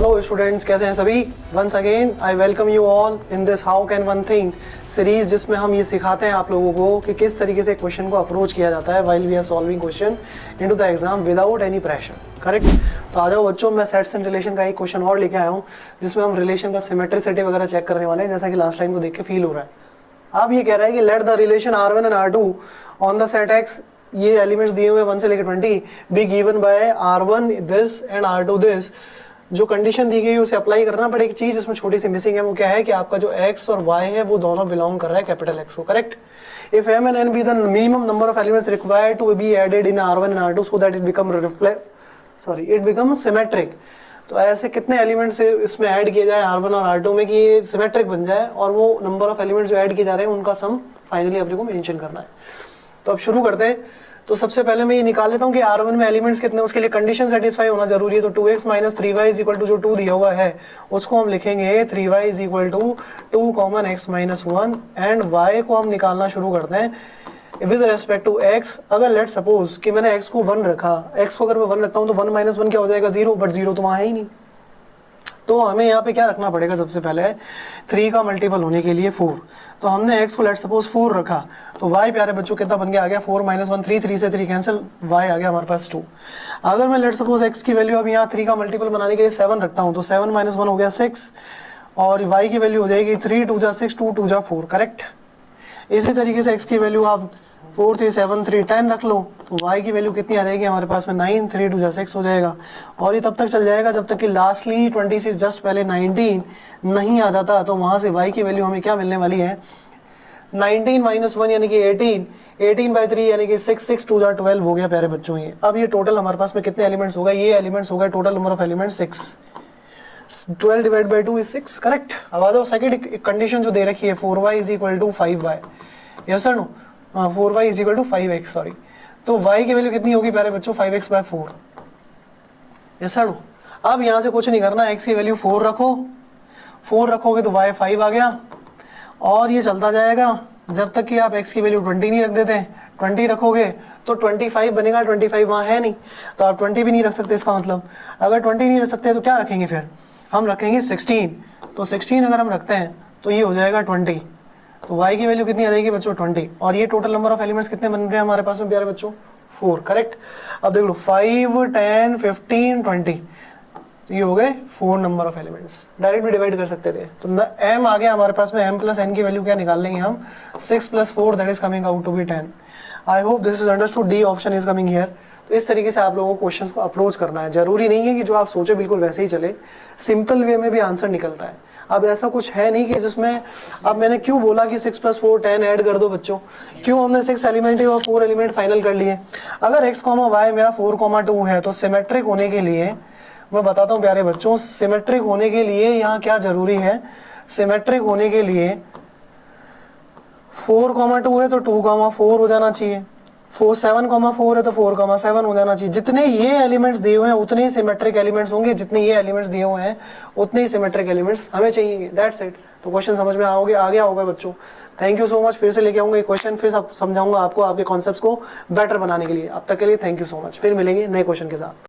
Hello students, कैसे हैं सभी। Once again I welcome you all in this how can one thing series, जिसमें हम ये सिखाते हैं आप लोगों को कि किस तरीके से क्वेश्चन को अप्रोच किया जाता है while we are solving question into the exam without any pressure. Correct. तो आ जाओ बच्चों, मैं सेट्स एंड रिलेशन का एक क्वेश्चन और लेके आया हूँ जिसमें हम रिलेशन का सिमेट्रिसिटी वगैरह चेक करने वाले हैं, जैसा कि लास्ट टाइम को देख के फील हो रहा है। अब ये कह रहा है कि let the relation R1 and R2 on the set X, ये एलिमेंट्स दिए हुए 1 से लेकर 20, be given by R1 this and R2 this. जो कंडीशन दी गई है उसे अप्लाई करना, बट एक चीज इसमें छोटी सी मिसिंग है, वो क्या है कि आपका जो x और y है वो दोनों बिलोंग कर रहा है कैपिटल X को। Correct. If m and n be the minimum number of elements required to be added in R1 and R2 so that it become symmetric. तो ऐसे कितने एलिमेंट्स इसमें ऐड किए जाए R1 और R2 में कि ये सिमेट्रिक बन जाए, और वो नंबर ऑफ एलिमेंट्स जो ऐड किए जा रहे हैं उनका सम फाइनली अपने को मेंशन करना है। तो अब शुरू करते हैं। तो सबसे पहले मैं ये निकाल लेता हूँ कि R1 में एलिमेंट्स कितने, उसके लिए कंडीशन सेटिस्फाई होना जरूरी है। तो 2x minus 3y is equal to जो 2 दिया हुआ है उसको हम लिखेंगे 3y is equal to 2 common x minus 1, and y को हम निकालना शुरू करते हैं विद रेस्पेक्ट टू x। अगर लेट सपोज कि मैंने x को 1 रखा, x को अगर मैं 1 रखता हूँ तो 1 माइनस 1 क्या हो जाएगा 0, बट 0 तो वहाँ है ही नहीं। तो हमें यहाँ पे क्या रखना पड़ेगा, सबसे पहले 3 का मल्टीपल होने के लिए 4। तो हमने x को लेट सपोज 4 रखा, तो y प्यारे बच्चों कितना बन गया, आ गया 4 माइनस 1 3, 3 से 3 कैंसिल, y आ गया हमारे पास 2। अगर मैं लेट सपोज x की वैल्यू अब यहाँ 3 का मल्टीपल बनाने के लिए 7 रखता हूँ, तो 7 माइनस 1 हो गया 6, और y की वैल्यू हो जाएगी 3 2 जा 6 2 2 जा 4। करेक्ट। इसी तरीके से x की वैल्यू आप 4 3 7 3 10 रख लो, तो y की वैल्यू कितनी आ जाएगी हमारे पास में 9 3 2 जा 6 हो जाएगा। और ये तब तक चल जाएगा जब तक कि लास्टली 20 से जस्ट पहले 19 नहीं आ जाता। तो वहाँ से y की वैल्यू हमें क्या मिलने वाली है, 19 माइनस 1 यानी कि 18, 18 बाई 3 यानी कि 6 6 2 जा 12 हो गया प्यारे बच्चों। ये अब ये टोटल हमारे पास में कितने एलिमेंट्स हो गए, ये एलिमेंट्स हो गए total number of elements 6। 12 divide by 2 is 6। Correct. अब आ जाओ सेकंड कंडीशन जो दे रखी है 4y is equal to 5y। Yes sir no, 4y is equal to 5x, sorry. तो y की वैल्यू कितनी होगी प्यारे बच्चों, 5x bye 4। Yes sir no. अब यहाँ से कुछ नहीं करना, x की वैल्यू 4 रखो, 4 रखोगे तो y 5 आ गया, और ये चलता जाएगा जब तक कि आप x की वैल्यू 20 नहीं रख देते। 20 रखोगे तो 25 बनेगा, 25 वहाँ है नहीं तो आप 20 भी नहीं रख सकते। इसका मतलब अगर 20 नहीं रख सकते तो क्या रखेंगे, फिर हम रखेंगे 16। तो 16 अगर हम रखते हैं तो ये हो जाएगा 20। तो y की वैल्यू कितनी आ जाएगी बच्चों 20, और ये टोटल नंबर ऑफ एलिमेंट्स कितने बन रहे हैं हमारे पास में प्यारे बच्चों, 4। करेक्ट। अब देख लो 5 10 15 20, तो ये हो गए 4 नंबर ऑफ एलिमेंट्स। डायरेक्ट भी डिवाइड कर सकते थे, तो m आ गया हमारे पास में, m प्लस n की वैल्यू क्या निकाल लेंगे हम, 6 plus 4 that is coming out to be 10। I hope this is understood. D option is coming here. तो इस तरीके से आप लोगों को क्वेश्चंस को अप्रोच करना है। जरूरी नहीं है कि जो आप सोचो बिल्कुल वैसे ही चले, सिंपल वे में भी आंसर निकलता है। अब ऐसा कुछ है नहीं कि जिसमें, अब मैंने क्यों बोला कि 6 प्लस 4 10 ऐड कर दो बच्चों, क्यों हमने 6 एलिमेंट और 4 एलिमेंट फाइनल कर लिए। अगर x, y मेरा 4, 2 है तो सिमेट्रिक होने के लिए मैं बताता हूँ प्यारे बच्चों, सिमेट्रिक होने के लिए यहाँ क्या जरूरी है, सिमेट्रिक होने के लिए 4, 2 है तो 2, 4 हो जाना चाहिए, 7, 4 है तो 4, 7 हो जाना चाहिए। जितने ये एलिमेंट्स दिए हुए हैं उतने ही सिमेट्रिक एलिमेंट्स होंगे, जितने ये एलिमेंट्स दिए हुए हैं उतने ही सिमेट्रिक एलिमेंट्स हमें चाहिए। That's it. तो क्वेश्चन समझ में आ गया होगा बच्चों। Thank you so much. फिर से लेके आऊंगा एक क्वेश्चन, फिर समझाऊंगा आपको आपके कॉन्सेप्ट्स को बेटर बनाने के लिए। अब तक के लिए थैंक यू सो मच। फिर मिलेंगे नए क्वेश्चन के साथ।